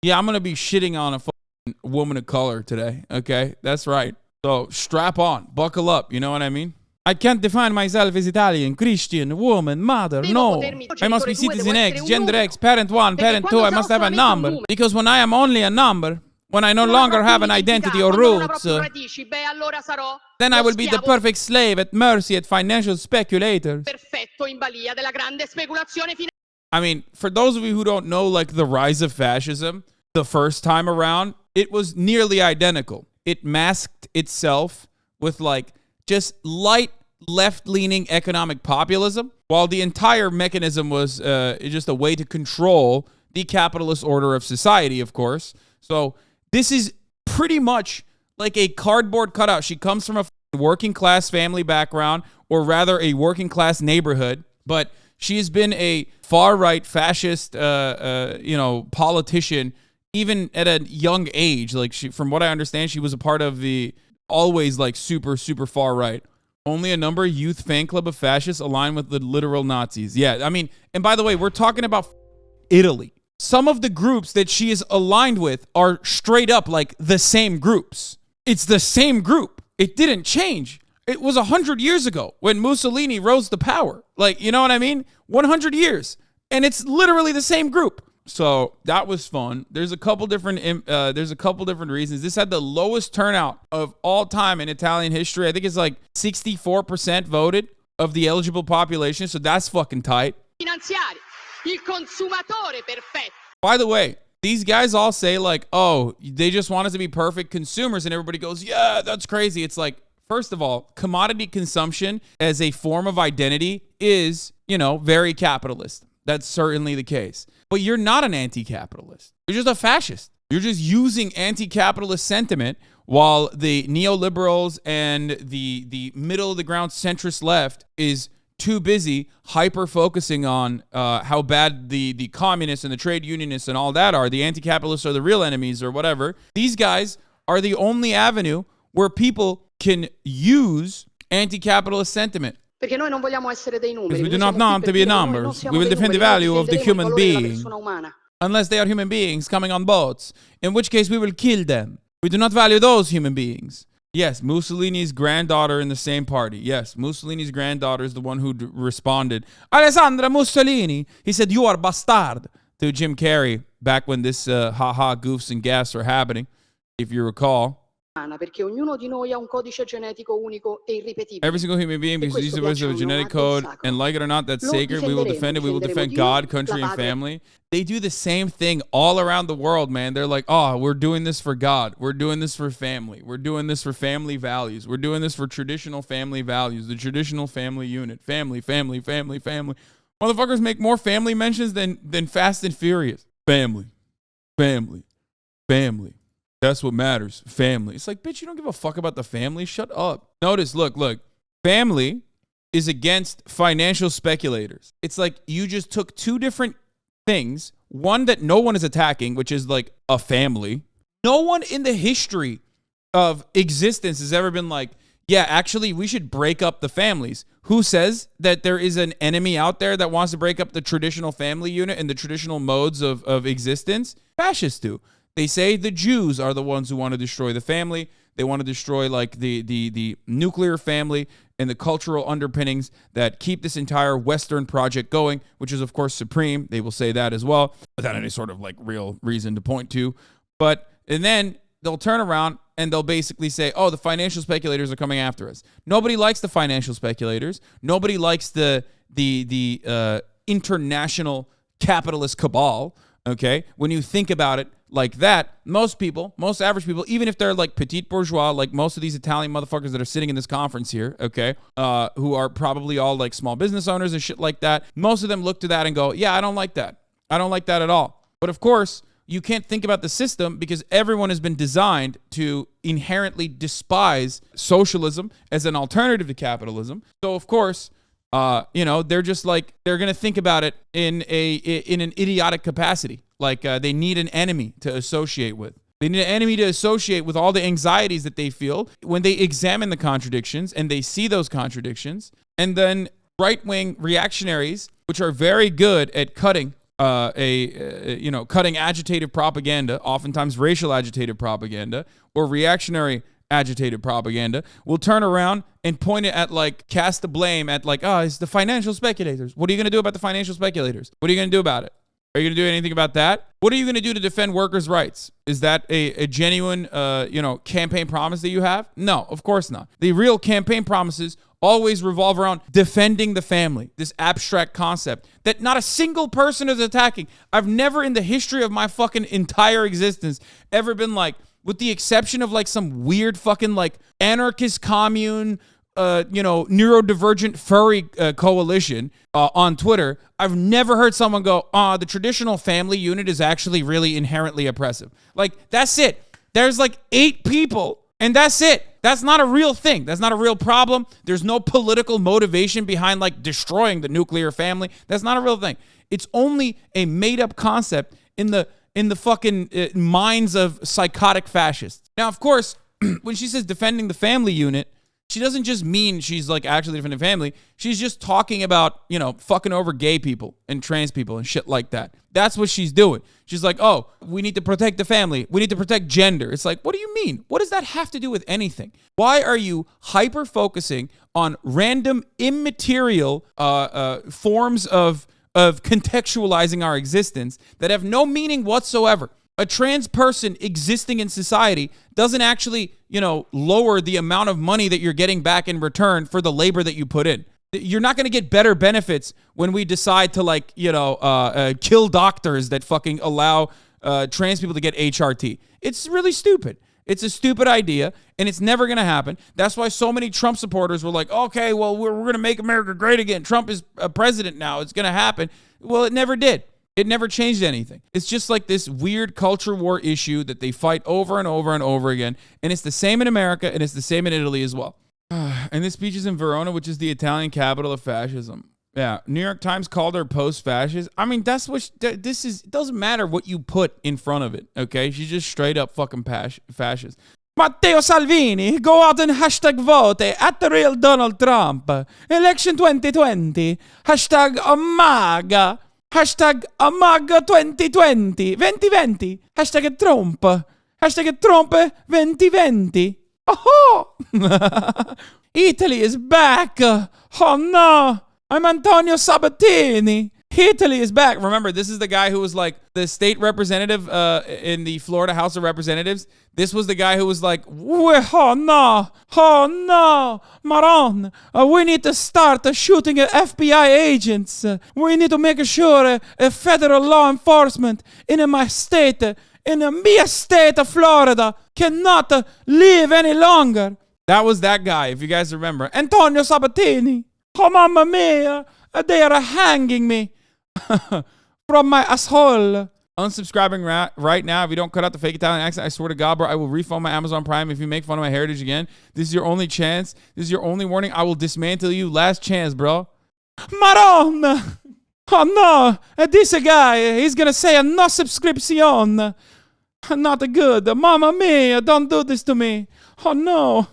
Yeah, I'm going to be shitting on a fucking woman of color today. Okay, that's right. So strap on, buckle up. You know what I mean? I can't define myself as Italian, Christian, woman, mother, no. I must be citizen X, gender X, parent 1, parent 2, I must have a number. Because when I am only a number, when I no longer have an identity or roots, then I will be the perfect slave at mercy at financial speculators. I mean, for those of you who don't know, like, the rise of fascism, the first time around, it was nearly identical. It masked itself with, like, just light left-leaning economic populism, while the entire mechanism was just a way to control the capitalist order of society, of course. So this is pretty much like a cardboard cutout. She comes from a working-class family background, or rather a working-class neighborhood, but she has been a far-right fascist, politician, even at a young age. Like, from what I understand, she was a part of the always, like, super, super far-right. Only a number of youth fan club of fascists aligned with the literal Nazis. Yeah, I mean, and by the way, we're talking about Italy. Some of the groups that she is aligned with are straight up, like, the same groups. It's the same group. It didn't change. It was 100 years ago when Mussolini rose to power. Like, you know what I mean? 100 years. And it's literally the same group. So that was fun. There's a couple different reasons. This had the lowest turnout of all time in Italian history. I think it's like 64% voted of the eligible population. So that's fucking tight. By the way, these guys all say, like, oh, they just want us to be perfect consumers. And everybody goes, yeah, that's crazy. It's like, first of all, commodity consumption as a form of identity is, very capitalist. That's certainly the case. But you're not an anti-capitalist. You're just a fascist. You're just using anti-capitalist sentiment while the neoliberals and the middle-of-the-ground centrist left is too busy hyper-focusing on how bad the communists and the trade unionists and all that are. The anti-capitalists are the real enemies or whatever. These guys are the only avenue where people can use anti-capitalist sentiment. Because we do not want to be numbers. We will defend the value of the human being. Unless they are human beings coming on boats, in which case we will kill them. We do not value those human beings. Yes, Mussolini's granddaughter in the same party. Yes, Mussolini's granddaughter is the one who responded, Alessandra Mussolini. He said, you are bastard, to Jim Carrey back when this haha goofs and gaffes were happening, if you recall. Every single human being, because each of us have a genetic code, and like it or not, that's sacred. We will defend it. We will defend God, country, and family. They do the same thing all around the world, man. They're like, oh, we're doing this for God. We're doing this for family. We're doing this for family values. We're doing this for traditional family values, the traditional family unit. Family, family, family, family. Motherfuckers make more family mentions than Fast and Furious. Family, family, family. That's what matters. Family. It's like, bitch, you don't give a fuck about the family. Shut up. Notice, look. Family is against financial speculators. It's like you just took two different things. One that no one is attacking, which is like a family. No one in the history of existence has ever been like, yeah, actually, we should break up the families. Who says that there is an enemy out there that wants to break up the traditional family unit and the traditional modes of existence? Fascists do. They say the Jews are the ones who want to destroy the family. They want to destroy, like, the nuclear family and the cultural underpinnings that keep this entire Western project going, which is, of course, supreme. They will say that as well, without any sort of, like, real reason to point to. And then they'll turn around and they'll basically say, oh, the financial speculators are coming after us. Nobody likes the financial speculators. Nobody likes the international capitalist cabal, okay? When you think about it, like that, most average people, even if they're like petite bourgeois, like most of these Italian motherfuckers that are sitting in this conference here, okay, who are probably all like small business owners and shit like that, most of them look to that and go, yeah, I don't like that. I don't like that at all. But of course, you can't think about the system because everyone has been designed to inherently despise socialism as an alternative to capitalism. So of course, they're just like, they're going to think about it in an idiotic capacity. Like they need an enemy to associate with. They need an enemy to associate with all the anxieties that they feel when they examine the contradictions and they see those contradictions. And then right-wing reactionaries, which are very good at cutting cutting agitated propaganda, oftentimes racial agitated propaganda or reactionary agitated propaganda, will turn around and point it at, like, cast the blame at, like, oh, it's the financial speculators. What are you going to do about the financial speculators? What are you going to do about it? Are you going to do anything about that? What are you going to do to defend workers' rights? Is that a genuine, campaign promise that you have? No, of course not. The real campaign promises always revolve around defending the family, this abstract concept that not a single person is attacking. I've never in the history of my fucking entire existence ever been like, with the exception of like some weird fucking like anarchist commune, neurodivergent furry coalition on Twitter, I've never heard someone go, the traditional family unit is actually really inherently oppressive. Like, that's it. There's like 8 people and that's it. That's not a real thing. That's not a real problem. There's no political motivation behind like destroying the nuclear family. That's not a real thing. It's only a made up concept in the fucking minds of psychotic fascists. Now, of course, when she says defending the family unit, she doesn't just mean she's like actually defending family. She's just talking about, fucking over gay people and trans people and shit like that. That's what she's doing. She's like, oh, we need to protect the family. We need to protect gender. It's like, what do you mean? What does that have to do with anything? Why are you hyper focusing on random immaterial forms of contextualizing our existence that have no meaning whatsoever? A trans person existing in society doesn't actually, lower the amount of money that you're getting back in return for the labor that you put in. You're not going to get better benefits when we decide to kill doctors that fucking allow trans people to get HRT. It's really stupid. It's a stupid idea, and it's never going to happen. That's why so many Trump supporters were like, okay, well, we're going to make America great again. Trump is a president now. It's going to happen. Well, it never did. It never changed anything. It's just like this weird culture war issue that they fight over and over and over again. And it's the same in America, and it's the same in Italy as well. And this speech is in Verona, which is the Italian capital of fascism. Yeah, New York Times called her post-fascist. I mean, that's what this is. It doesn't matter what you put in front of it, okay? She's just straight up fucking fascist. Matteo Salvini, go out and hashtag vote at the real Donald Trump. Election 2020. Hashtag MAGA. Hashtag MAGA 2020. 2020. Hashtag Trump. Hashtag Trump 2020. Oh! Italy is back. Oh no. I'm Antonio Sabatini. Italy is back. Remember, this is the guy who was like the state representative in the Florida House of Representatives. This was the guy who was like, oh no, Maron, we need to start shooting at FBI agents. We need to make sure federal law enforcement in my state, in the mia state of Florida, cannot live any longer. That was that guy, if you guys remember. Antonio Sabatini. Oh, mamma mia, they are hanging me from my asshole. Unsubscribing right now. If you don't cut out the fake Italian accent, I swear to God, bro, I will refund my Amazon Prime if you make fun of my heritage again. This is your only chance. This is your only warning. I will dismantle you. Last chance, bro. Maron! Oh, no. This guy, he's going to say a no subscription. Not good. Mamma mia, don't do this to me. Oh, no.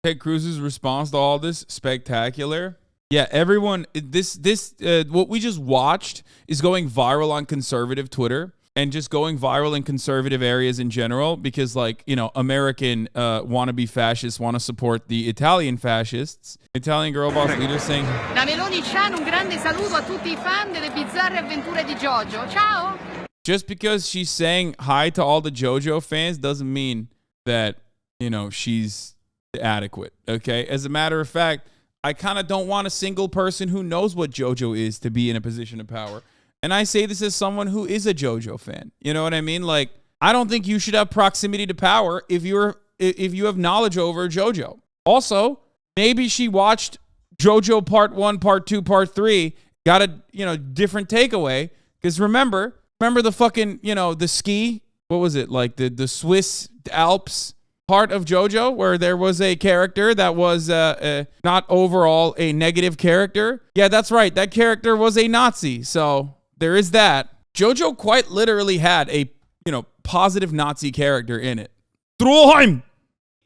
Ted Cruz's response to all this, spectacular. Yeah, everyone, what we just watched is going viral on conservative Twitter and just going viral in conservative areas in general because, American wannabe fascists want to support the Italian fascists. Italian Girlboss leader saying, Da Meloni Chan, un grande saluto a tutti I fan delle bizzarre avventure di Jojo. Ciao! Just because she's saying hi to all the JoJo fans doesn't mean that, she's adequate, okay? As a matter of fact, I kind of don't want a single person who knows what JoJo is to be in a position of power. And I say this as someone who is a JoJo fan. You know what I mean? Like, I don't think you should have proximity to power if you have knowledge over JoJo. Also, maybe she watched JoJo Part 1, Part 2, Part 3, got a, different takeaway. Because remember the fucking, the ski, what was it? Like the Swiss Alps part of JoJo where there was a character that was not overall a negative character. Yeah, that's right. That character was a Nazi. So there is that. JoJo quite literally had a, positive Nazi character in it. Troheim!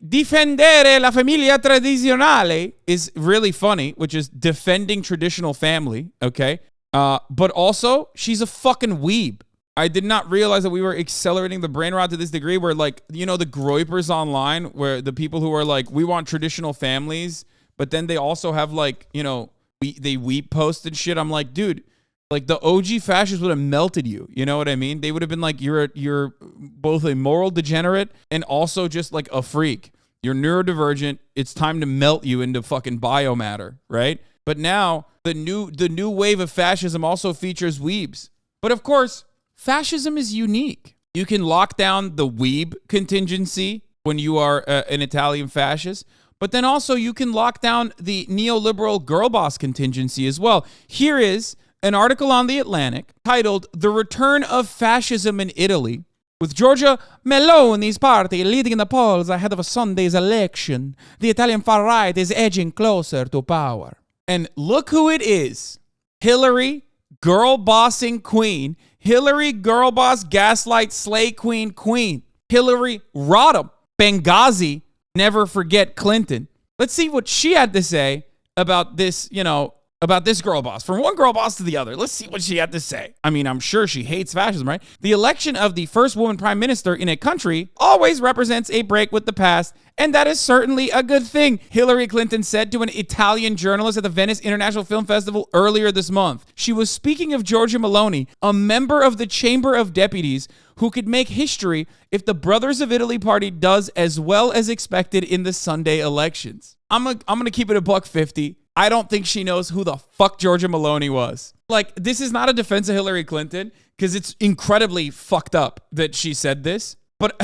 Difendere la famiglia tradizionale is really funny, which is defending traditional family, okay? But also, she's a fucking weeb. I did not realize that we were accelerating the brain rot to this degree where, like, you know, the groypers online, where the people who are like, we want traditional families, but then they also have, like, you know, they weep post and shit. I'm like, dude, like, the OG fascists would have melted you. You know what I mean? They would have been like, you're both a moral degenerate and also just like a freak. You're neurodivergent. It's time to melt you into fucking biomatter, right? But now the new wave of fascism also features weebs. But of course, fascism is unique. You can lock down the weeb contingency when you are an Italian fascist, but then also you can lock down the neoliberal girlboss contingency as well. Here is an article on The Atlantic titled "The Return of Fascism in Italy," with Giorgia Meloni's party leading in the polls ahead of a Sunday's election. The Italian far right is edging closer to power. And look who it is. Hillary, girl bossing queen. Hillary, girl boss, gaslight, slay queen. Hillary Rodham, Benghazi, never forget Clinton. Let's see what she had to say about this, you know, about this girl boss. From one girl boss to the other. Let's see what she had to say. I mean, I'm sure she hates fascism, right? The election of the first woman prime minister in a country always represents a break with the past, and that is certainly a good thing, Hillary Clinton said to an Italian journalist at the Venice International Film Festival earlier this month. She was speaking of Giorgia Meloni, a member of the Chamber of Deputies who could make history if the Brothers of Italy party does as well as expected in the Sunday elections. I'm gonna keep it a $1.50. I don't think she knows who the fuck Giorgia Meloni was. Like, this is not a defense of Hillary Clinton, because it's incredibly fucked up that she said this, but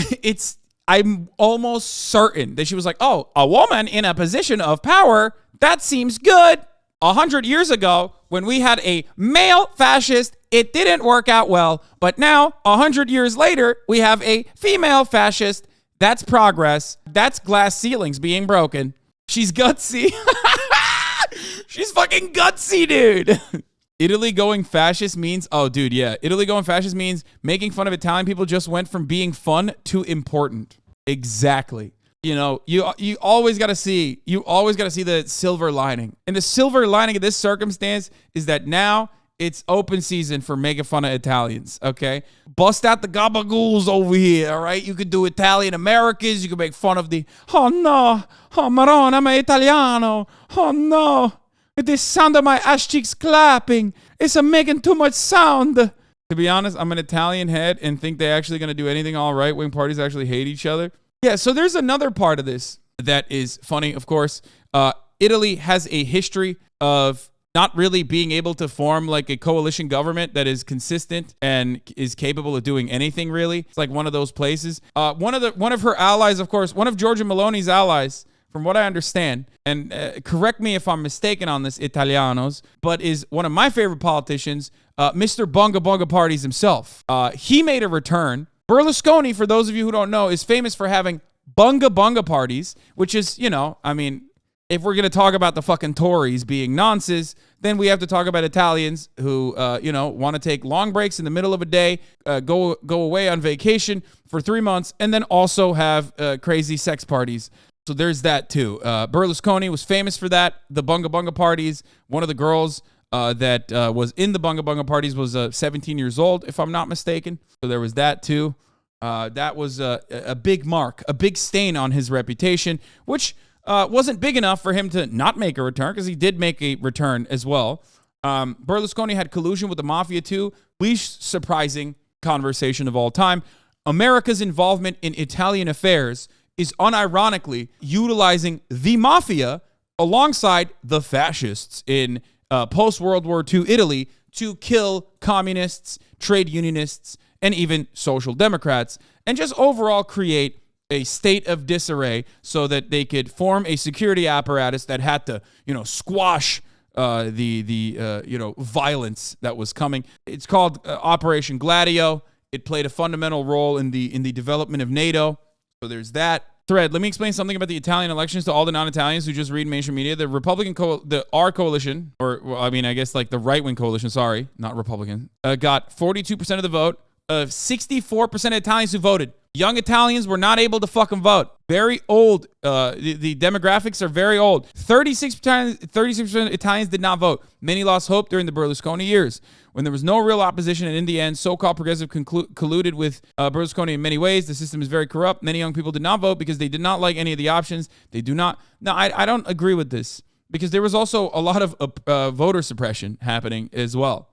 I'm almost certain that she was like, oh, a woman in a position of power, that seems good. 100 years ago, when we had a male fascist, it didn't work out well, but now, 100 years later, we have a female fascist. That's progress. That's glass ceilings being broken. She's gutsy. She's fucking gutsy, dude. Italy going fascist means, oh, dude, yeah. Italy going fascist means making fun of Italian people just went from being fun to important. Exactly. You know, you always got to see the silver lining. And the silver lining of this circumstance is that now it's open season for making fun of Italians, okay? Bust out the gabagools over here, all right? You could do Italian Americans. You could make fun of the, oh, no. Oh, Marone, I'm Italiano. Oh, no. The sound of my ass cheeks clapping. It's making too much sound. To be honest, I'm an Italian head and think they're actually going to do anything all right when parties actually hate each other. Yeah, so there's another part of this that is funny, of course. Italy has a history of not really being able to form like a coalition government that is consistent and is capable of doing anything, really. It's like one of those places. One of her allies, of course, one of Giorgia Meloni's allies, from what I understand, and correct me if I'm mistaken on this, Italianos, but is one of my favorite politicians, Mr. Bunga Bunga Parties himself. He made a return. Berlusconi, for those of you who don't know, is famous for having Bunga Bunga parties, which is, you know, I mean, if we're going to talk about the fucking Tories being nonsense, then we have to talk about Italians who, you know, want to take long breaks in the middle of a day, go away on vacation for 3 months, and then also have crazy sex parties. So there's that too. Berlusconi was famous for that. The Bunga Bunga parties. One of the girls that was in the Bunga Bunga parties was 17 years old, if I'm not mistaken. So there was that too. That was a big mark, a big stain on his reputation, which wasn't big enough for him to not make a return, because he did make a return as well. Berlusconi had collusion with the mafia too. Least surprising conversation of all time. America's involvement in Italian affairs is unironically utilizing the mafia alongside the fascists in post-World War II Italy to kill communists, trade unionists, and even social democrats, and just overall create a state of disarray so that they could form a security apparatus that had to, you know, squash the violence that was coming. It's called Operation Gladio. It played a fundamental role in the development of NATO. So there's that. Thread. Let me explain something about the Italian elections to all the non-Italians who just read mainstream media. The Republican, our coalition, or well, I mean, I guess like the right-wing coalition, sorry, not Republican, got 42% of the vote of 64% of Italians who voted. Young Italians were not able to fucking vote. Very old. The demographics are very old. 36% of Italians did not vote. Many lost hope during the Berlusconi years. When there was no real opposition, and in the end, so-called progressive colluded with Berlusconi in many ways. The system is very corrupt. Many young people did not vote because they did not like any of the options. They do not. No, I don't agree with this. Because there was also a lot of voter suppression happening as well.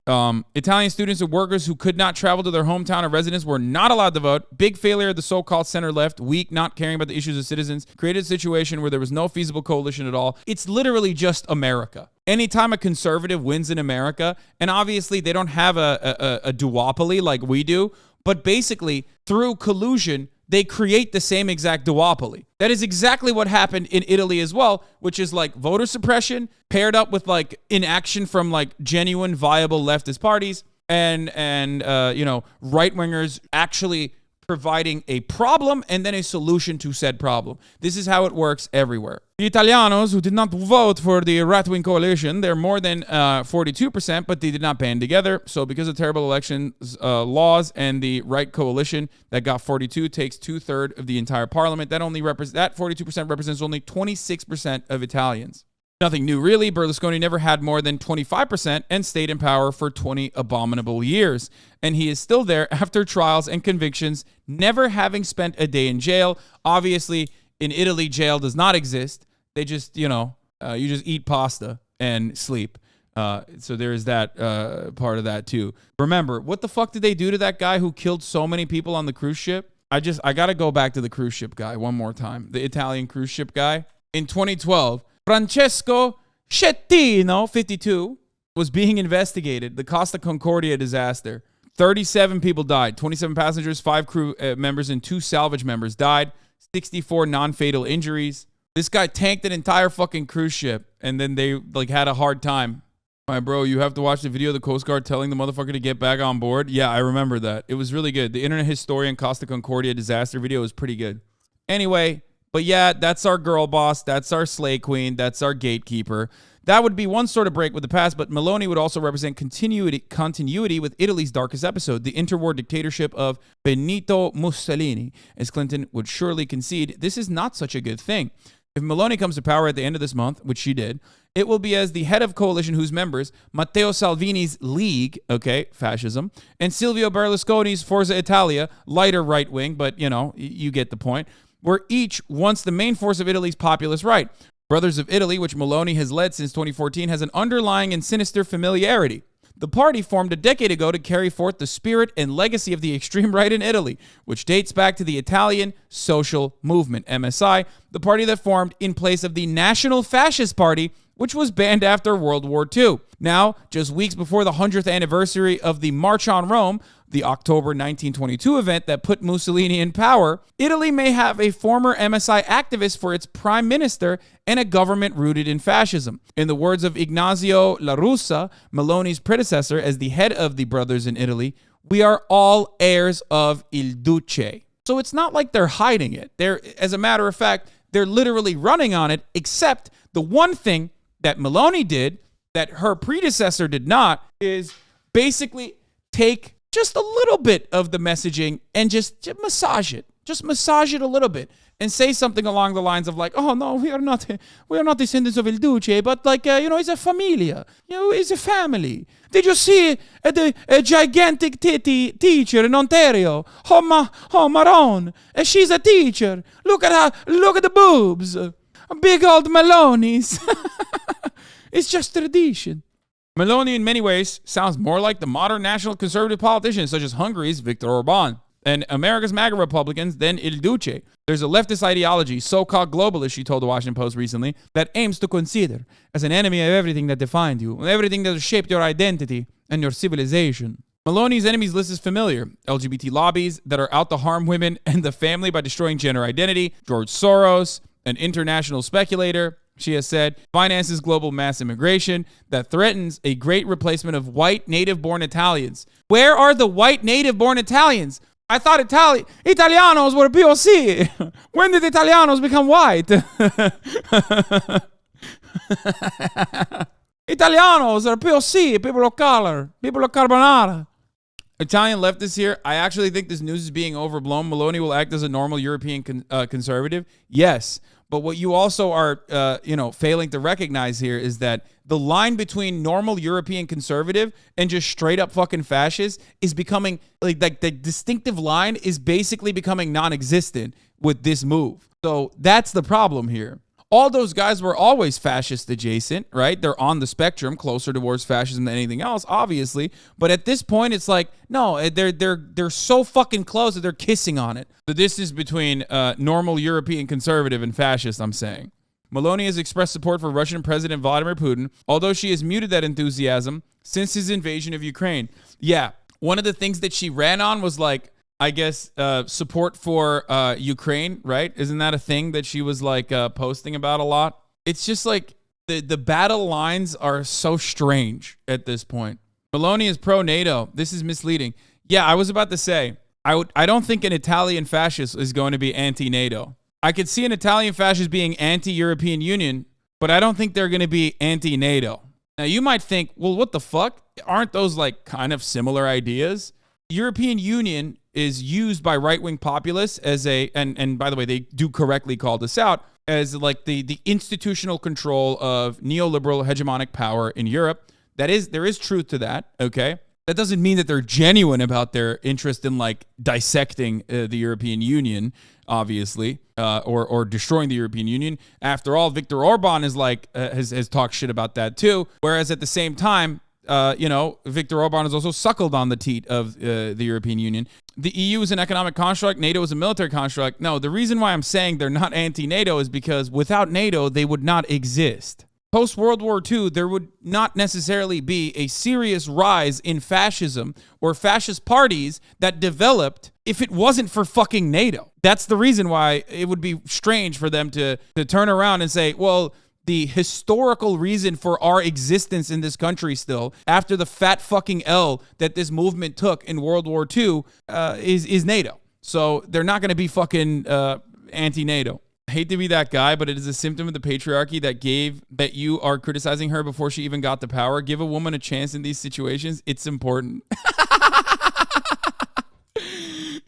Italian students and workers who could not travel to their hometown or residence were not allowed to vote. Big failure of the so-called center left, weak, not caring about the issues of citizens, created a situation where there was no feasible coalition at all. It's literally just America. Anytime a conservative wins in America, and obviously they don't have a duopoly like we do, but basically through collusion, they create the same exact duopoly. That is exactly what happened in Italy as well, which is like voter suppression paired up with like inaction from like genuine viable leftist parties and right-wingers actually providing a problem and then a solution to said problem. This is how it works everywhere. The Italianos who did not vote for the right-wing coalition, they're more than 42%, but they did not band together. So because of terrible elections laws and the right coalition that got 42 takes 2/3 of the entire parliament, that 42% represents only 26% of Italians. Nothing new, really. Berlusconi never had more than 25% and stayed in power for 20 abominable years. And he is still there after trials and convictions, never having spent a day in jail. Obviously, in Italy, jail does not exist. They just, you just eat pasta and sleep. So there is that part of that, too. Remember, what the fuck did they do to that guy who killed so many people on the cruise ship? I got to go back to the cruise ship guy one more time. The Italian cruise ship guy. In 2012, Francesco Schettino, 52, was being investigated. The Costa Concordia disaster. 37 people died. 27 passengers, 5 crew members, and 2 salvage members died. 64 non-fatal injuries. This guy tanked an entire fucking cruise ship, and then they had a hard time. My bro, you have to watch the video of the Coast Guard telling the motherfucker to get back on board. Yeah, I remember that. It was really good. The Internet Historian Costa Concordia disaster video was pretty good. Anyway, but yeah, that's our girl boss. That's our slay queen. That's our gatekeeper. That would be one sort of break with the past, but Meloni would also represent continuity with Italy's darkest episode, the interwar dictatorship of Benito Mussolini. As Clinton would surely concede, this is not such a good thing. If Meloni comes to power at the end of this month, which she did, it will be as the head of coalition whose members, Matteo Salvini's League, okay, fascism, and Silvio Berlusconi's Forza Italia, lighter right wing, but you get the point, were each once the main force of Italy's populist right. Brothers of Italy, which Meloni has led since 2014, has an underlying and sinister familiarity. The party formed a decade ago to carry forth the spirit and legacy of the extreme right in Italy, which dates back to the Italian Social Movement, MSI, the party that formed in place of the National Fascist Party, which was banned after World War II. Now, just weeks before the 100th anniversary of the March on Rome, the October 1922 event that put Mussolini in power, Italy may have a former MSI activist for its prime minister and a government rooted in fascism. In the words of Ignazio La Russa, Meloni's predecessor as the head of the brothers in Italy, we are all heirs of Il Duce. So it's not like they're hiding it. As a matter of fact, they're literally running on it, except the one thing that Meloni did that her predecessor did not is basically take just a little bit of the messaging and just massage it. Just massage it a little bit and say something along the lines of oh no, we are not descendants of Il Duce, but it's a familia, it's a family. Did you see a gigantic titty teacher in Ontario? Oh, Maron, she's a teacher. Look at her, look at the boobs. Big old Melonies. It's just tradition. Meloni in many ways sounds more like the modern national conservative politicians such as Hungary's Viktor Orban and America's MAGA Republicans than Il Duce. There's a leftist ideology, so-called globalist, she told the Washington Post recently, that aims to consider as an enemy of everything that defined you, everything that has shaped your identity and your civilization. Meloni's enemies list is familiar. LGBT lobbies that are out to harm women and the family by destroying gender identity, George Soros, an international speculator, she has said, finances global mass immigration that threatens a great replacement of white native-born Italians. Where are the white native-born Italians? I thought Italianos were POC. When did Italianos become white? Italianos are POC, people of color, people of carbonara. Italian leftists here. I actually think this news is being overblown. Meloni will act as a normal European conservative. Yes. But what you also are, failing to recognize here is that the line between normal European conservative and just straight up fucking fascist is becoming like the distinctive line is basically becoming non-existent with this move. So that's the problem here. All those guys were always fascist adjacent, right? They're on the spectrum, closer towards fascism than anything else, obviously. But at this point, it's like, no, they're so fucking close that they're kissing on it. The distance between normal European conservative and fascist, I'm saying. Meloni has expressed support for Russian President Vladimir Putin, although she has muted that enthusiasm since his invasion of Ukraine. Yeah, one of the things that she ran on was like, I guess, support for Ukraine, right? Isn't that a thing that she was like posting about a lot? It's just like the battle lines are so strange at this point. Meloni is pro-NATO. This is misleading. Yeah, I was about to say, I don't think an Italian fascist is going to be anti-NATO. I could see an Italian fascist being anti-European Union, but I don't think they're going to be anti-NATO. Now, you might think, well, what the fuck? Aren't those like kind of similar ideas? European Union is used by right-wing populists as and by the way, they do correctly call this out, as like the institutional control of neoliberal hegemonic power in Europe. There is truth to that, okay? That doesn't mean that they're genuine about their interest in like dissecting the European Union, obviously, or destroying the European Union. After all, Viktor Orban is like has talked shit about that too. Whereas at the same time, Viktor Orban has also suckled on the teat of the European Union. The EU is an economic construct. NATO is a military construct. No, the reason why I'm saying they're not anti-NATO is because without NATO, they would not exist. Post-World War II, there would not necessarily be a serious rise in fascism or fascist parties that developed if it wasn't for fucking NATO. That's the reason why it would be strange for them to turn around and say, well, the historical reason for our existence in this country still, after the fat fucking L that this movement took in World War II, is NATO. So they're not going to be fucking anti-NATO. I hate to be that guy, but it is a symptom of the patriarchy that you are criticizing her before she even got the power. Give a woman a chance in these situations. It's important.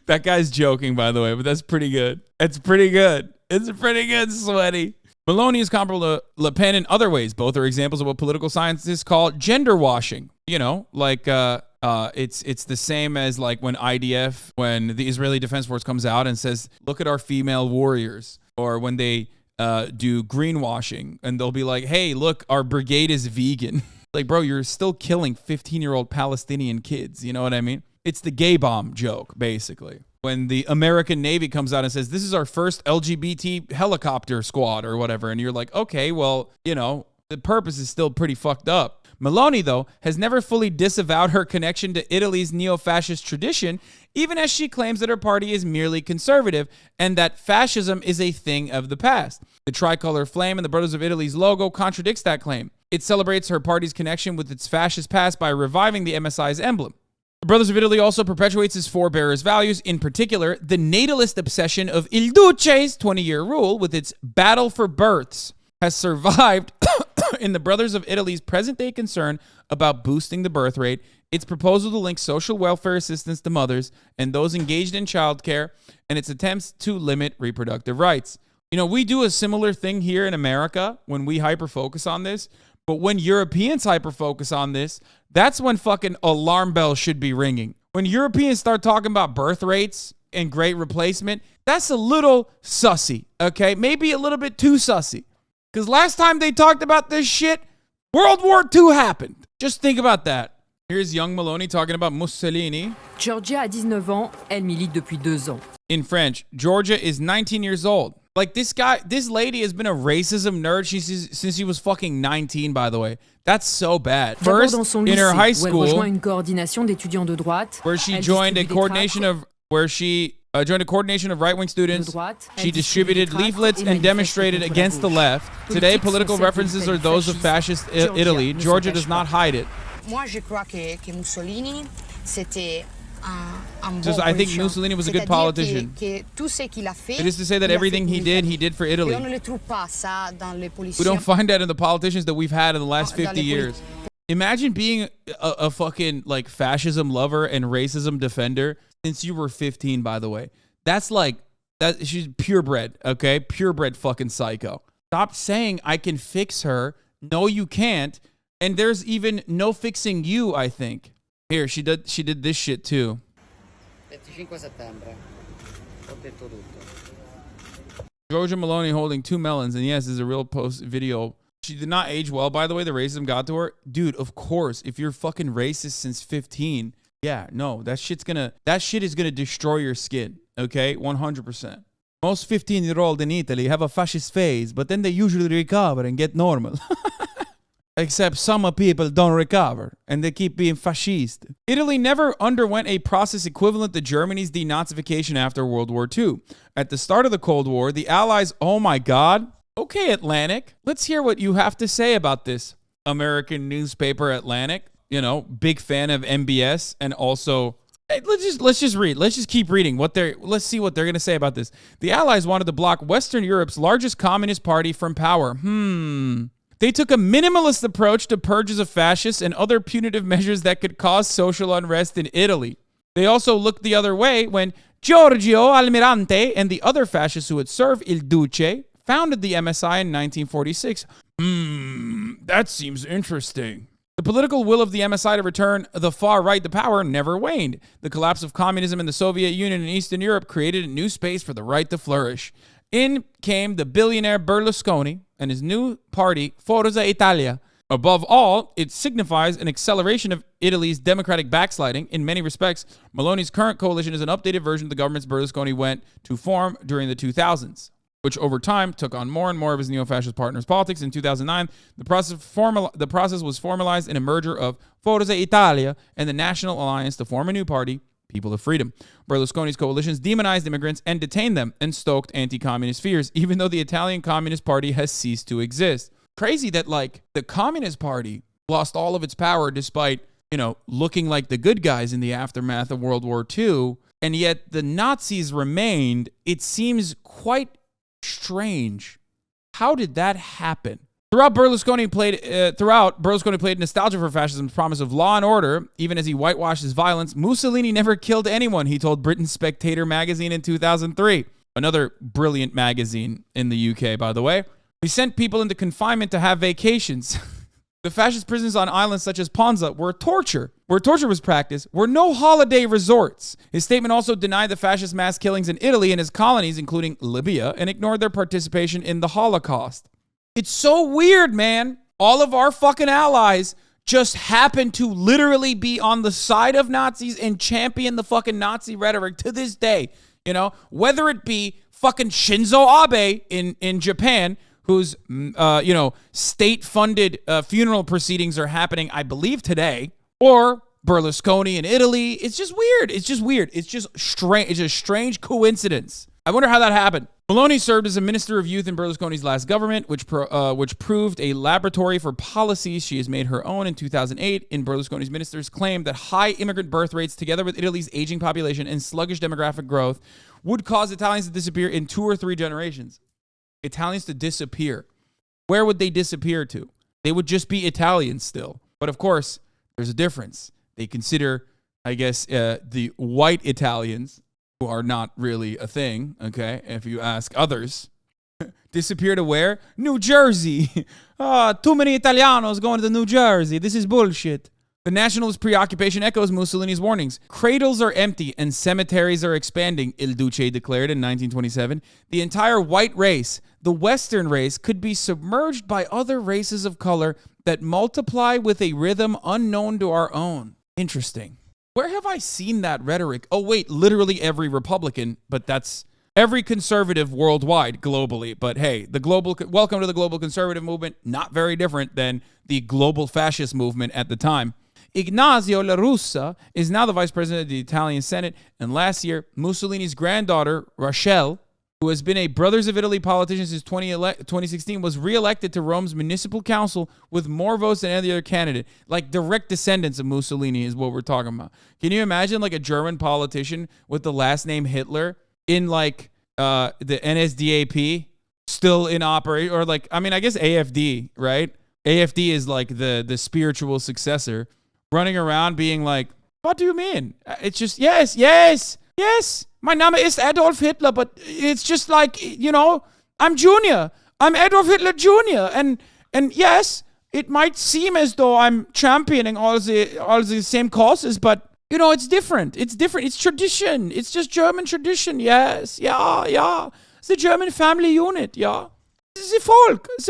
That guy's joking, by the way, but that's pretty good. It's pretty good. It's pretty good, Sweaty. Meloni is comparable to Le Pen in other ways. Both are examples of what political scientists call gender washing. You know, like it's the same as like when when the Israeli Defense Force comes out and says, look at our female warriors. Or when they do greenwashing and they'll be like, hey, look, our brigade is vegan. Like, bro, you're still killing 15-year-old Palestinian kids. You know what I mean? It's the gay bomb joke, basically. When the American Navy comes out and says, this is our first LGBT helicopter squad or whatever. And you're like, okay, well, you know, the purpose is still pretty fucked up. Meloni, though, has never fully disavowed her connection to Italy's neo-fascist tradition, even as she claims that her party is merely conservative and that fascism is a thing of the past. The tricolor flame in the Brothers of Italy's logo contradicts that claim. It celebrates her party's connection with its fascist past by reviving the MSI's emblem. The Brothers of Italy also perpetuates its forebearers' values, in particular, the natalist obsession of Il Duce's 20-year rule with its battle for births has survived in the Brothers of Italy's present-day concern about boosting the birth rate, its proposal to link social welfare assistance to mothers and those engaged in childcare, and its attempts to limit reproductive rights. You know, we do a similar thing here in America when we hyper-focus on this, but when Europeans hyper-focus on this, that's when fucking alarm bells should be ringing. When Europeans start talking about birth rates and great replacement, that's a little sussy, okay? Maybe a little bit too sussy. Because last time they talked about this shit, World War II happened. Just think about that. Here's young Meloni talking about Mussolini. Georgia a 19 ans, elle milite depuis 2 ans. In French, Georgia is 19 years old. Like this lady has been a racism nerd since she was fucking 19, by the way. That's so bad. First, in her high school, where she joined a coordination of right-wing students. She distributed leaflets and demonstrated against the left. Today, political references are those of fascist Italy. Georgia does not hide it. I think Mussolini was a good politician. It is to say that everything he did for Italy. We don't find that in the politicians that we've had in the last 50 years. Imagine being a fucking like fascism lover and racism defender since you were 15, by the way. That's like, that she's purebred, okay? Purebred fucking psycho. Stop saying I can fix her. No, you can't. And there's even no fixing you, I think. Here, she did this shit too. 25 settembre. Ho detto tutto. Georgia Maloney holding 2 melons, and yes, this is a real post video. She did not age well, by the way. The racism got to her. Dude, of course, if you're fucking racist since 15, yeah, no, that shit is gonna destroy your skin, okay? 100%. Most 15-year-olds in Italy have a fascist phase, but then they usually recover and get normal. Except some people don't recover, and they keep being fascist. Italy never underwent a process equivalent to Germany's denazification after World War II. At the start of the Cold War, the Allies, oh my God. Okay, Atlantic, let's hear what you have to say about this. American newspaper Atlantic, you know, big fan of MBS, and also, hey, let's just read. Let's just keep reading let's see what they're going to say about this. The Allies wanted to block Western Europe's largest communist party from power. They took a minimalist approach to purges of fascists and other punitive measures that could cause social unrest in Italy. They also looked the other way when Giorgio Almirante and the other fascists who had served Il Duce founded the MSI in 1946. That seems interesting. The political will of the MSI to return the far right to power never waned. The collapse of communism in the Soviet Union and Eastern Europe created a new space for the right to flourish. In came the billionaire Berlusconi and his new party, Forza Italia. Above all, it signifies an acceleration of Italy's democratic backsliding. In many respects, Meloni's current coalition is an updated version of the governments Berlusconi went to form during the 2000s, which over time took on more and more of his neo-fascist partners' politics. In 2009, the process was formalized in a merger of Forza Italia and the National Alliance to form a new party, People of Freedom. Berlusconi's coalitions demonized immigrants and detained them and stoked anti-communist fears, even though the Italian Communist Party has ceased to exist. Crazy that, like, the Communist Party lost all of its power despite, you know, looking like the good guys in the aftermath of World War II, and yet the Nazis remained. It seems quite strange. How did that happen? Throughout, Berlusconi played nostalgia for fascism's promise of law and order, even as he whitewashed his violence. Mussolini never killed anyone, he told Britain's Spectator magazine in 2003. Another brilliant magazine in the UK, by the way. He sent people into confinement to have vacations. The fascist prisons on islands such as Ponza where torture was practiced, were no holiday resorts. His statement also denied the fascist mass killings in Italy and his colonies, including Libya, and ignored their participation in the Holocaust. It's so weird, man. All of our fucking allies just happen to literally be on the side of Nazis and champion the fucking Nazi rhetoric to this day. You know, whether it be fucking Shinzo Abe in Japan, whose, state-funded funeral proceedings are happening, I believe, today, or Berlusconi in Italy. It's just weird. It's just strange. It's a strange coincidence. I wonder how that happened. Meloni served as a minister of youth in Berlusconi's last government, which proved a laboratory for policies she has made her own. In 2008, in Berlusconi's ministers claimed that high immigrant birth rates, together with Italy's aging population and sluggish demographic growth, would cause Italians to disappear in 2 or 3 generations. Italians to disappear. Where would they disappear to? They would just be Italians still. But of course, there's a difference. They consider, I guess, the white Italians, who are not really a thing, okay, if you ask others, disappear to where? New Jersey. Too many Italianos going to New Jersey. This is bullshit. The nationalist preoccupation echoes Mussolini's warnings. Cradles are empty and cemeteries are expanding, Il Duce declared in 1927. The entire white race, the Western race, could be submerged by other races of color that multiply with a rhythm unknown to our own. Interesting. Where have I seen that rhetoric? Oh, wait, literally every Republican, but that's every conservative worldwide, globally. But hey, welcome to the global conservative movement, not very different than the global fascist movement at the time. Ignazio La Russa is now the vice president of the Italian Senate, and last year, Mussolini's granddaughter, Rachel, who has been a Brothers of Italy politician since 2016, was re-elected to Rome's municipal council with more votes than any other candidate. Like direct descendants of Mussolini is what we're talking about. Can you imagine like a German politician with the last name Hitler in like the NSDAP still in operation, or like, I mean, I guess AFD, right? AFD is like the spiritual successor, running around being like, what do you mean? It's just, yes. My name is Adolf Hitler, but it's just like, you know, I'm Junior. I'm Adolf Hitler Jr. And yes, it might seem as though I'm championing all the same causes, but you know, it's different. It's different. It's tradition. It's just German tradition. Yes. Yeah. It's the German family unit. Yeah. It's the folk. It's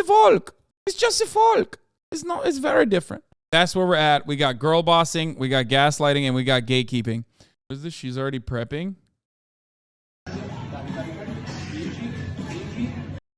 just the folk. It's very different. That's where we're at. We got girl bossing, we got gaslighting, and we got gatekeeping. What is this? She's already prepping.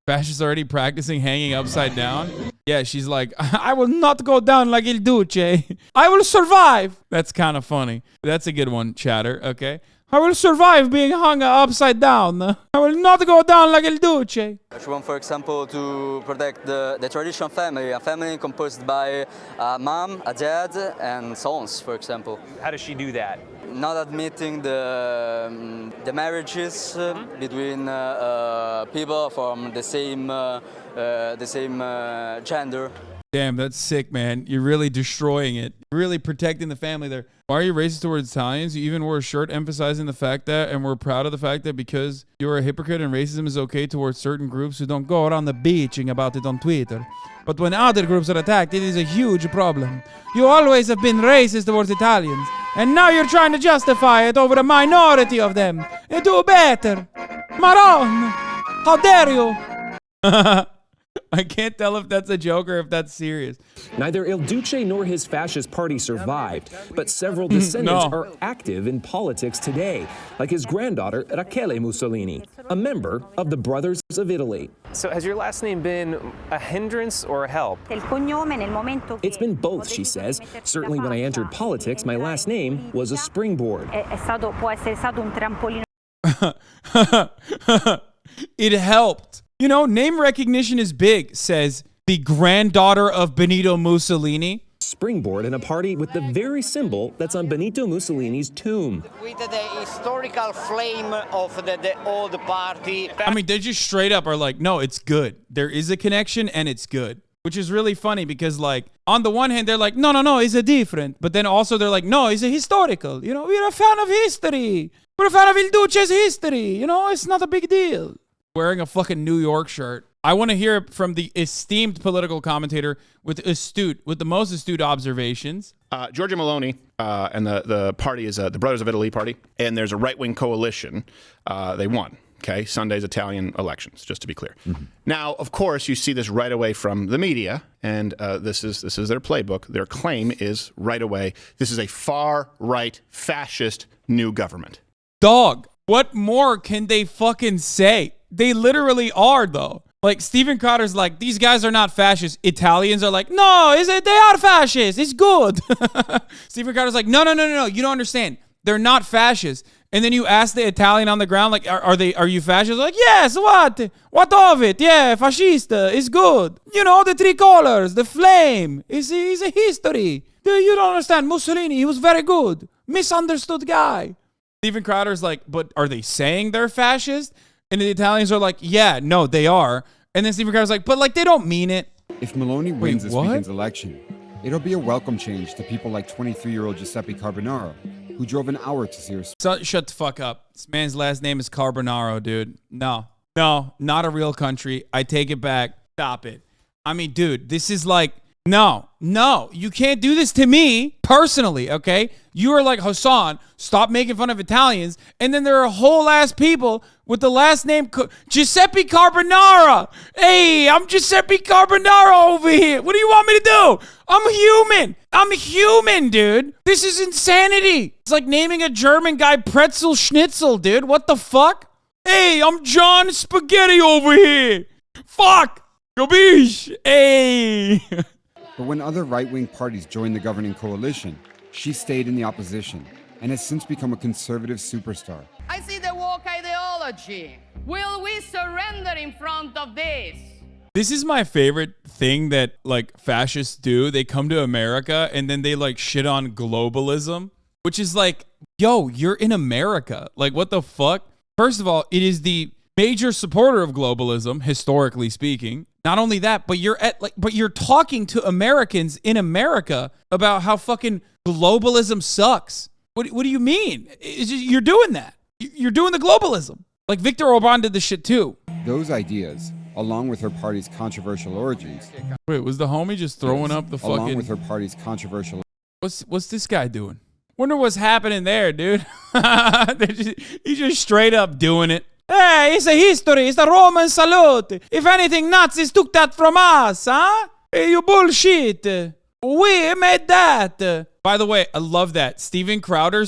Fascists already practicing hanging upside down. Yeah, she's like, I will not go down like Il Duce. I will survive. That's kind of funny. That's a good one, chatter. Okay. I will survive being hung upside down. I will not go down like Il Duce. She want, for example, to protect the traditional family, a family composed by a mom, a dad, and sons, for example. How does she do that? Not admitting the marriages between people from the same gender. Damn, that's sick, man. You're really destroying it. Really protecting the family there. Why are you racist towards Italians? You even wore a shirt emphasizing the fact that, and we're proud of the fact that because you're a hypocrite and racism is okay towards certain groups who don't go around the bitching about it on Twitter. But when other groups are attacked, it is a huge problem. You always have been racist towards Italians, and now you're trying to justify it over a minority of them. You do better. Maron! How dare you? I can't tell if that's a joke or if that's serious. Neither Il Duce nor his fascist party survived, but several descendants are active in politics today, like his granddaughter Rachele Mussolini, a member of the Brothers of Italy. So has your last name been a hindrance or a help? It's been both, she says. Certainly when I entered politics, my last name was a springboard. It helped. You know, name recognition is big, says the granddaughter of Benito Mussolini. Springboard in a party with the very symbol that's on Benito Mussolini's tomb. With the historical flame of the old party. I mean, they just straight up are like, no, it's good. There is a connection and it's good. Which is really funny because, like, on the one hand, they're like, no, it's a different. But then also they're like, no, it's a historical. You know, we're a fan of history. We're a fan of Il Duce's history. You know, it's not a big deal. Wearing a fucking New York shirt. I want to hear it from the esteemed political commentator with the most astute observations. Giorgia Meloni and the party is the Brothers of Italy party, and there's a right-wing coalition. They won. Okay, Sunday's Italian elections, just to be clear. Mm-hmm. Now, of course, you see this right away from the media, and this is their playbook. Their claim is right away, this is a far-right fascist new government. Dog, what more can they fucking say? They literally are, though. Like, Stephen Crowder's like, these guys are not fascists. Italians are like, no, they are fascists. It's good. Stephen Crowder's like, no. You don't understand. They're not fascists. And then you ask the Italian on the ground, like, are you fascists? Like, yes, what? What of it? Yeah, fascista is good. You know, the three colors, the flame. Is a history. You don't understand. Mussolini, he was very good. Misunderstood guy. Stephen Crowder's like, but are they saying they're fascist? And the Italians are like, yeah, no, they are. And then Stephen Crowder's like, but like, they don't mean it. If Meloni wins this weekend's election, it'll be a welcome change to people like 23-year-old Giuseppe Carbonaro, who drove an hour to see her. Shut the fuck up. This man's last name is Carbonaro, dude. No, not a real country. I take it back. Stop it. I mean, dude, this is like, no, you can't do this to me personally, okay? You are like, Hasan, stop making fun of Italians. And then there are whole ass people with the last name Giuseppe Carbonara. Hey, I'm Giuseppe Carbonara over here. What do you want me to do? I'm human, dude. This is insanity. It's like naming a German guy Pretzel Schnitzel, dude. What the fuck? Hey, I'm John Spaghetti over here. Fuck. Gabish. Hey. But when other right-wing parties joined the governing coalition, she stayed in the opposition and has since become a conservative superstar. I see the woke ideology. Will we surrender in front of this? This is my favorite thing that, like, fascists do. They come to America and then they, like, shit on globalism, which is like, yo, you're in America. Like, what the fuck? First of all, it is the major supporter of globalism, historically speaking. Not only that, but you're talking to Americans in America about how fucking globalism sucks. What do you mean? You're doing that. You're doing the globalism. Like Viktor Orban did this shit too. Those ideas, along with her party's controversial orgies. Wait, was the homie just throwing up the fucking... Along with her party's controversial... What's this guy doing? Wonder what's happening there, dude. He's just straight up doing it. Hey, it's a history. It's a Roman salute. If anything, Nazis took that from us, huh? Hey, you bullshit. We made that. By the way, I love that. Steven Crowder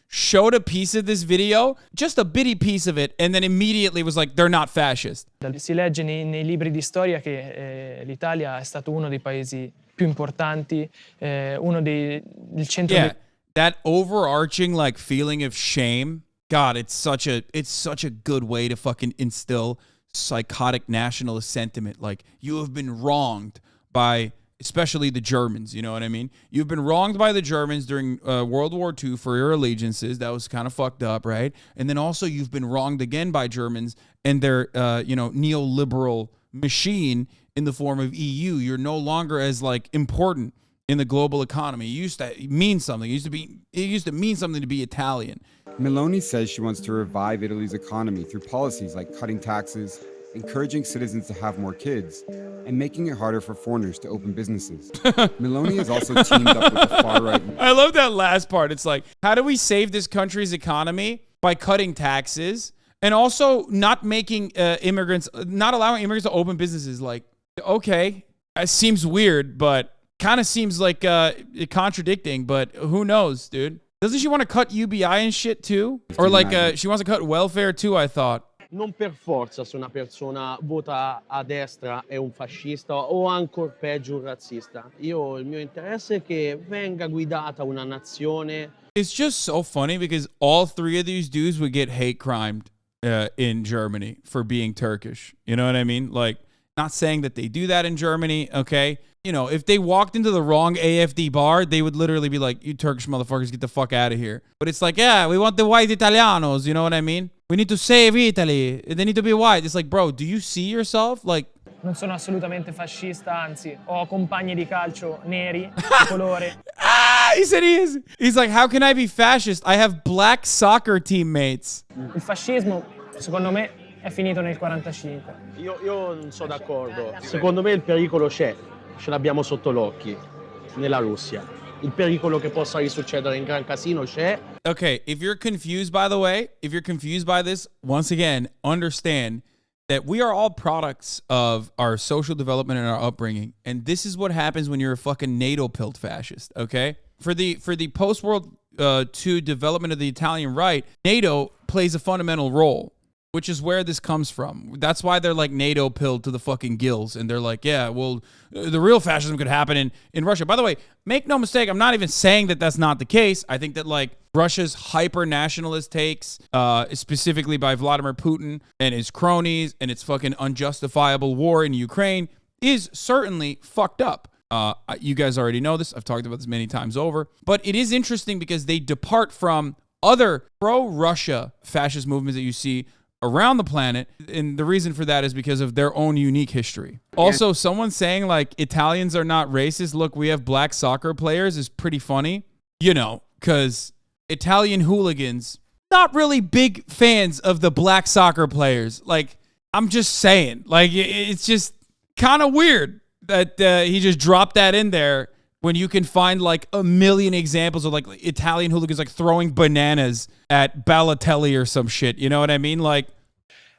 showed a piece of this video, just a bitty piece of it, and then immediately was like, they're not fascist. Si legge nei libri di storia che l'Italia è stato uno dei paesi più importanti, uno il centro. Yeah, that overarching like feeling of shame. God, it's such a good way to fucking instill psychotic nationalist sentiment. Like, you have been wronged by, especially the Germans, you know what I mean? You've been wronged by the Germans during World War II for your allegiances. That was kind of fucked up, right? And then also you've been wronged again by Germans and their, neoliberal machine in the form of EU. You're no longer as, like, important in the global economy. It used to mean something. It used to mean something to be Italian. Meloni says she wants to revive Italy's economy through policies like cutting taxes, encouraging citizens to have more kids, and making it harder for foreigners to open businesses. Meloni has also teamed up with the far-right... I love that last part. It's like, how do we save this country's economy? By cutting taxes and also not making not allowing immigrants to open businesses. Like, okay, it seems weird, but kind of seems like contradicting, but who knows, dude? Doesn't she want to cut UBI and shit too? Or like she wants to cut welfare too, I thought. Non per forza se una persona vota a destra è un fascista o ancor peggio un razzista. Il mio interesse è che venga guidata una nazione. It's just so funny because all three of these dudes would get hate crimed in Germany for being Turkish. You know what I mean? Like, not saying that they do that in Germany, okay? You know, if they walked into the wrong AFD bar, they would literally be like, you Turkish motherfuckers, get the fuck out of here. But it's like, yeah, we want the white Italianos, you know what I mean? We need to save Italy. They need to be white. It's like, bro, do you see yourself? Like, non sono assolutamente fascista, anzi, ho compagni di calcio neri, di colore. He said he is. He's like, how can I be fascist? I have black soccer teammates. Il fascismo, secondo me, è finito nel 45. Io non sono d'accordo. Secondo me il pericolo c'è. Ce l'abbiamo sotto l'occhio nella Russia. Il pericolo che possa risuccedere in Gran Casino c'è. Okay, if you're confused, by the way, if you're confused by this, once again, understand that we are all products of our social development and our upbringing. And this is what happens when you're a fucking NATO-pilled fascist, okay? For the post-World II development of the Italian right, NATO plays a fundamental role, which is where this comes from. That's why they're like NATO pilled to the fucking gills. And they're like, yeah, well, the real fascism could happen in Russia. By the way, make no mistake, I'm not even saying that that's not the case. I think that like Russia's hyper-nationalist takes, specifically by Vladimir Putin and his cronies and its fucking unjustifiable war in Ukraine is certainly fucked up. You guys already know this. I've talked about this many times over. But it is interesting because they depart from other pro-Russia fascist movements that you see around the planet, and the reason for that is because of their own unique history. Also, someone saying like Italians are not racist, look, we have black soccer players, is pretty funny, you know, because Italian hooligans, not really big fans of the black soccer players. Like, I'm just saying, like, it's just kind of weird that he just dropped that in there when you can find like a million examples of like Italian hooligans like throwing bananas at Balotelli or some shit. You know what I mean? Like,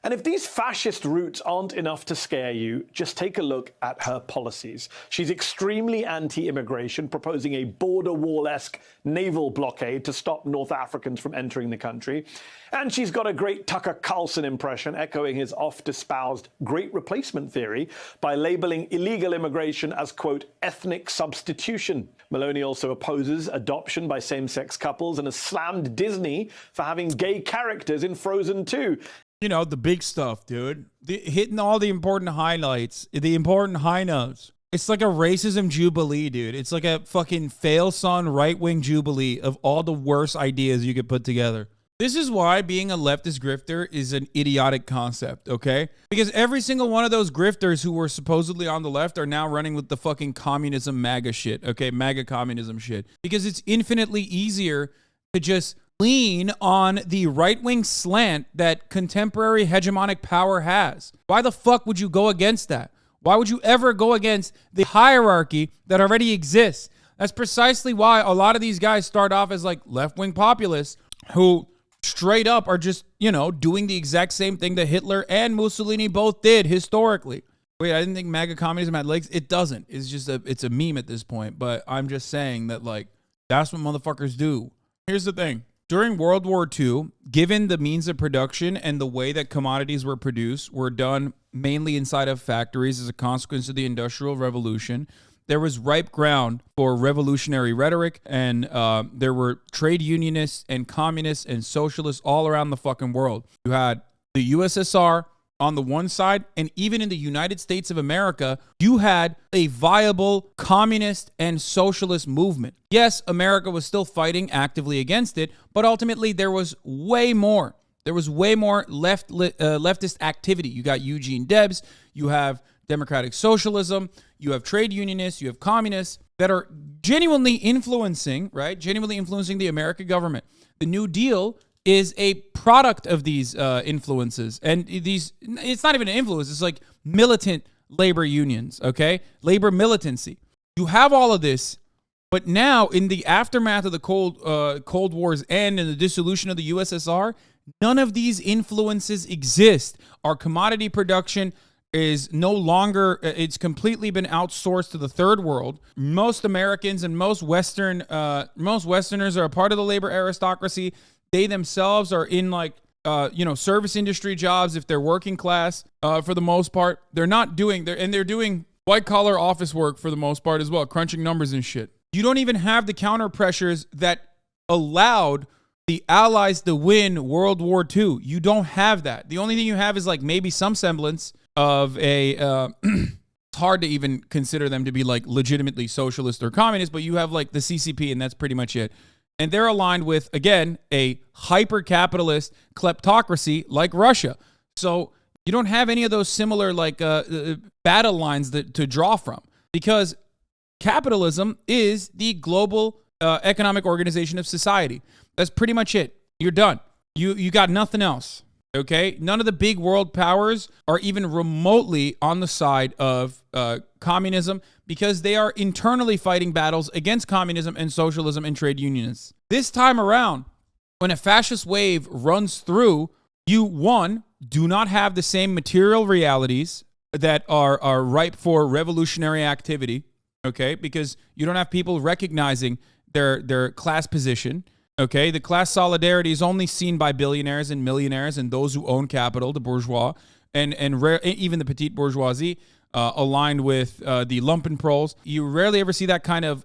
and if these fascist roots aren't enough to scare you, just take a look at her policies. She's extremely anti-immigration, proposing a border wall-esque naval blockade to stop North Africans from entering the country. And she's got a great Tucker Carlson impression, echoing his oft-espoused great replacement theory by labeling illegal immigration as, quote, ethnic substitution. Meloni also opposes adoption by same-sex couples and has slammed Disney for having gay characters in Frozen 2. You know, the big stuff, dude. Hitting all the important highlights, the important high notes. It's like a racism jubilee, dude. It's like a fucking fail-son right-wing jubilee of all the worst ideas you could put together. This is why being a leftist grifter is an idiotic concept, okay? Because every single one of those grifters who were supposedly on the left are now running with the fucking communism MAGA shit, okay? MAGA communism shit. Because it's infinitely easier to just lean on the right-wing slant that contemporary hegemonic power has. Why the fuck would you go against that? Why would you ever go against the hierarchy that already exists? That's precisely why a lot of these guys start off as like left-wing populists who straight up are just, you know, doing the exact same thing that Hitler and Mussolini both did historically. Wait, I didn't think MAGA communism had legs. It doesn't. It's just it's a meme at this point. But I'm just saying that, like, that's what motherfuckers do. Here's the thing. During World War II, given the means of production and the way that commodities were produced were done mainly inside of factories as a consequence of the Industrial Revolution, there was ripe ground for revolutionary rhetoric, and there were trade unionists and communists and socialists all around the fucking world. You had the USSR on the one side, and even in the United States of America, you had a viable communist and socialist movement. Yes, America was still fighting actively against it, but ultimately there was way more. There was way more leftist activity. You got Eugene Debs, you have democratic socialism, you have trade unionists, you have communists that are genuinely influencing, right? Genuinely influencing the American government. The New Deal is a product of these influences. And it's not even an influence, it's like militant labor unions, okay? Labor militancy. You have all of this, but now in the aftermath of the Cold War's end and the dissolution of the USSR, none of these influences exist. Our commodity production is no longer, it's completely been outsourced to the third world. Most Americans and most Westerners are a part of the labor aristocracy. They themselves are in like, service industry jobs if they're working class for the most part. They're not doing, they're doing white collar office work for the most part as well, crunching numbers and shit. You don't even have the counter pressures that allowed the Allies to win World War II. You don't have that. The only thing you have is like maybe some semblance of a, it's hard to even consider them to be like legitimately socialist or communist, but you have like the CCP and that's pretty much it. And they're aligned with, again, a hyper-capitalist kleptocracy like Russia. So you don't have any of those similar like battle lines to draw from, because capitalism is the global economic organization of society. That's pretty much it. You're done. You got nothing else. Okay? None of the big world powers are even remotely on the side of communism, because they are internally fighting battles against communism and socialism and trade unionists. This time around, when a fascist wave runs through, you, one, do not have the same material realities that are ripe for revolutionary activity, okay? Because you don't have people recognizing their class position. Okay, the class solidarity is only seen by billionaires and millionaires and those who own capital, the bourgeois, and even the petite bourgeoisie, aligned with the lumpenproles. You rarely ever see that kind of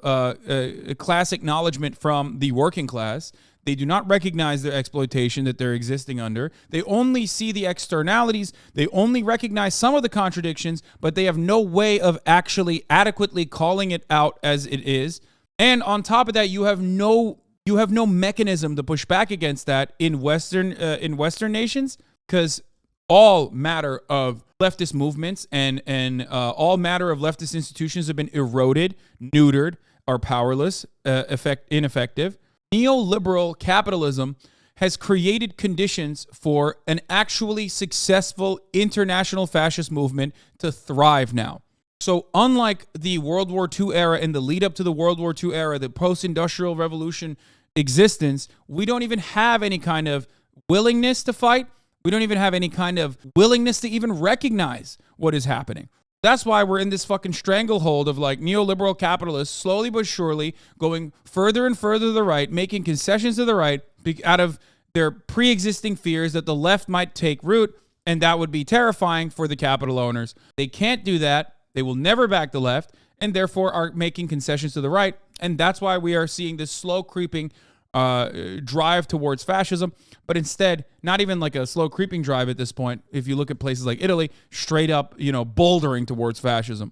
class acknowledgement from the working class. They do not recognize their exploitation that they're existing under. They only see the externalities. They only recognize some of the contradictions, but they have no way of actually adequately calling it out as it is. And on top of that, you have no mechanism to push back against that in Western nations, because all matter of leftist movements and all matter of leftist institutions have been eroded, neutered, are powerless, ineffective. Neoliberal capitalism has created conditions for an actually successful international fascist movement to thrive now. So unlike the World War II era and the lead up to the World War II era, the post-industrial revolution existence, we don't even have any kind of willingness to fight. We don't even have any kind of willingness to even recognize what is happening. That's why we're in this fucking stranglehold of like neoliberal capitalists slowly but surely going further and further to the right, making concessions to the right out of their pre-existing fears that the left might take root, and that would be terrifying for the capital owners. They can't do that. They will never back the left, and therefore are making concessions to the right. And that's why we are seeing this slow creeping drive towards fascism, but instead, not even like a slow creeping drive at this point. If you look at places like Italy, straight up, bouldering towards fascism.